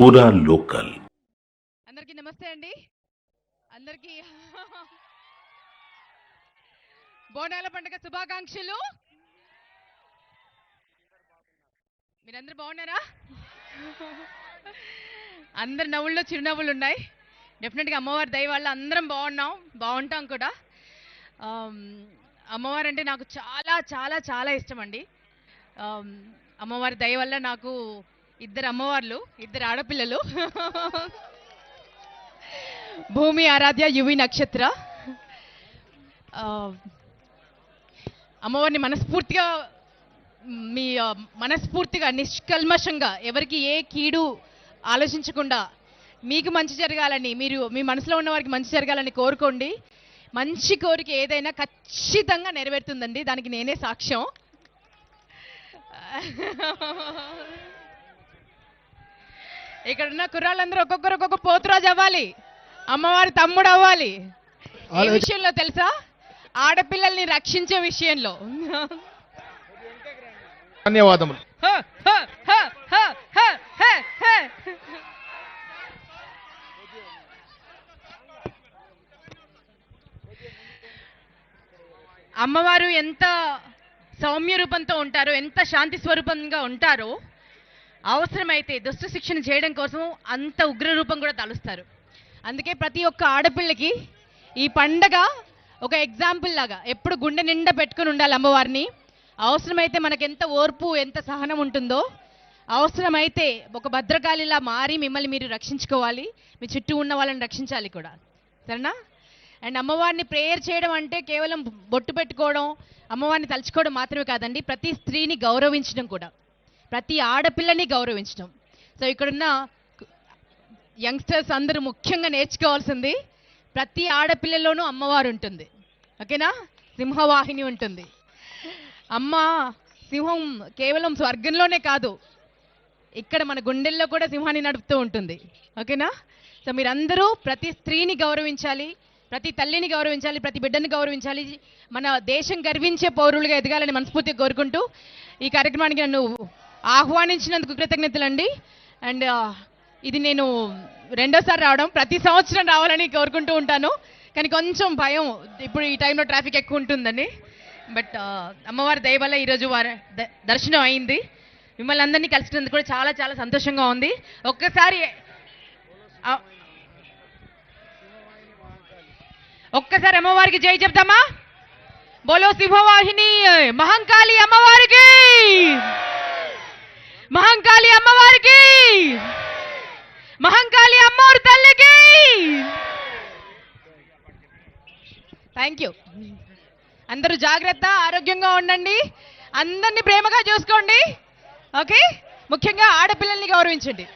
పూరా లోకల్. అందరికీ నమస్తే అండి. అందరికీ బోనాల పండుగ శుభాకాంక్షలు. మీరందరూ బాగున్నారా? అందరి నవ్వుల్లో చిరునవ్వులు ఉన్నాయి. డెఫినెట్గా అమ్మవారి దయ వల్ల అందరం బాగుంటాం కూడా. అమ్మవారు అంటే నాకు చాలా చాలా చాలా ఇష్టం అండి. అమ్మవారి దయ వల్ల నాకు ఇద్దరు అమ్మవార్లు, ఇద్దరు ఆడపిల్లలు, భూమి ఆరాధ్య, యువి నక్షత్ర. అమ్మవారిని మనస్ఫూర్తిగా నిష్కల్మషంగా ఎవరికి ఏ కీడు ఆలోచించకుండా మీకు మంచి జరగాలని, మీ మనసులో ఉన్న వారికి మంచి జరగాలని కోరుకోండి. మంచి కోరిక ఏదైనా ఖచ్చితంగా నెరవేరుతుందండి. దానికి నేనే సాక్ష్యం. ఇక్కడ ఉన్న కుర్రాళ్ళందరూ ఒక్కొక్క పోతురాజు అవ్వాలి, అమ్మవారి తమ్ముడు అవ్వాలి. ఏ విషయంలో తెలుసా? ఆడపిల్లల్ని రక్షించే విషయంలో. ధన్యవాదములు. అమ్మవారు ఎంత సౌమ్య రూపంతో ఉంటారో, ఎంత శాంతి స్వరూపంగా ఉంటారో, అవసరమైతే దుష్ట శిక్షణ చేయడం కోసం అంత ఉగ్ర రూపం కూడా తలుస్తారు. అందుకే ప్రతి ఒక్క ఆడపిల్లకి ఈ పండగ ఒక ఎగ్జాంపుల్ లాగా ఎప్పుడు గుండె నిండా పెట్టుకుని ఉండాలి అమ్మవారిని. అవసరమైతే మనకెంత ఓర్పు, ఎంత సహనం ఉంటుందో, అవసరమైతే ఒక భద్రకాళిలా మారి మిమ్మల్ని మీరు రక్షించుకోవాలి, మీ చుట్టూ ఉన్న వాళ్ళని రక్షించాలి కూడా. సరేనా? అండ్ అమ్మవారిని ప్రేయర్ చేయడం అంటే కేవలం బొట్టు పెట్టుకోవడం, అమ్మవారిని తలుచుకోవడం మాత్రమే కాదండి, ప్రతి స్త్రీని గౌరవించడం కూడా, ప్రతి ఆడపిల్లని గౌరవించడం. సో ఇక్కడున్న యంగ్స్టర్స్ అందరూ ముఖ్యంగా నేర్చుకోవాల్సింది, ప్రతి ఆడపిల్లలోనూ అమ్మవారు ఉంటుంది. ఓకేనా? సింహవాహిని ఉంటుంది. అమ్మ సింహం కేవలం స్వర్గంలోనే కాదు, ఇక్కడ మన గుండెల్లో కూడా సింహాన్ని నడుపుతూ ఉంటుంది. ఓకేనా? సో మీరందరూ ప్రతి స్త్రీని గౌరవించాలి, ప్రతి తల్లిని గౌరవించాలి, ప్రతి బిడ్డని గౌరవించాలి. మన దేశం గర్వించే పౌరులుగా ఎదగాలని మనస్ఫూర్తిగా కోరుకుంటూ ఈ కార్యక్రమానికి నన్ను ఆహ్వానించినందుకు కృతజ్ఞతలండి. అండ్ ఇది నేను రెండోసారి రావడం, ప్రతి సంవత్సరం రావాలని కోరుకుంటూ ఉంటాను. కానీ కొంచెం భయం, ఇప్పుడు ఈ టైంలో ట్రాఫిక్ ఎక్కువ ఉంటుందని. బట్ అమ్మవారి దయ వల్ల ఈరోజు దర్శనం అయింది. మిమ్మల్ని అందరినీ కలిసినందుకు కూడా చాలా చాలా సంతోషంగా ఉంది. ఒక్కసారి అమ్మవారికి జై చెప్తామా? బోలో సింహవాహిని మహంకాళి అమ్మవారికి, మహంకాళి అమ్మవారికి, మహంకాళి అమ్మవారి తల్లికి. Thank you. అందరూ జాగ్రత్త, ఆరోగ్యంగా ఉండండి, అందరినీ ప్రేమగా చూసుకోండి. ఓకే? ముఖ్యంగా ఆడపిల్లల్ని గౌరవించండి.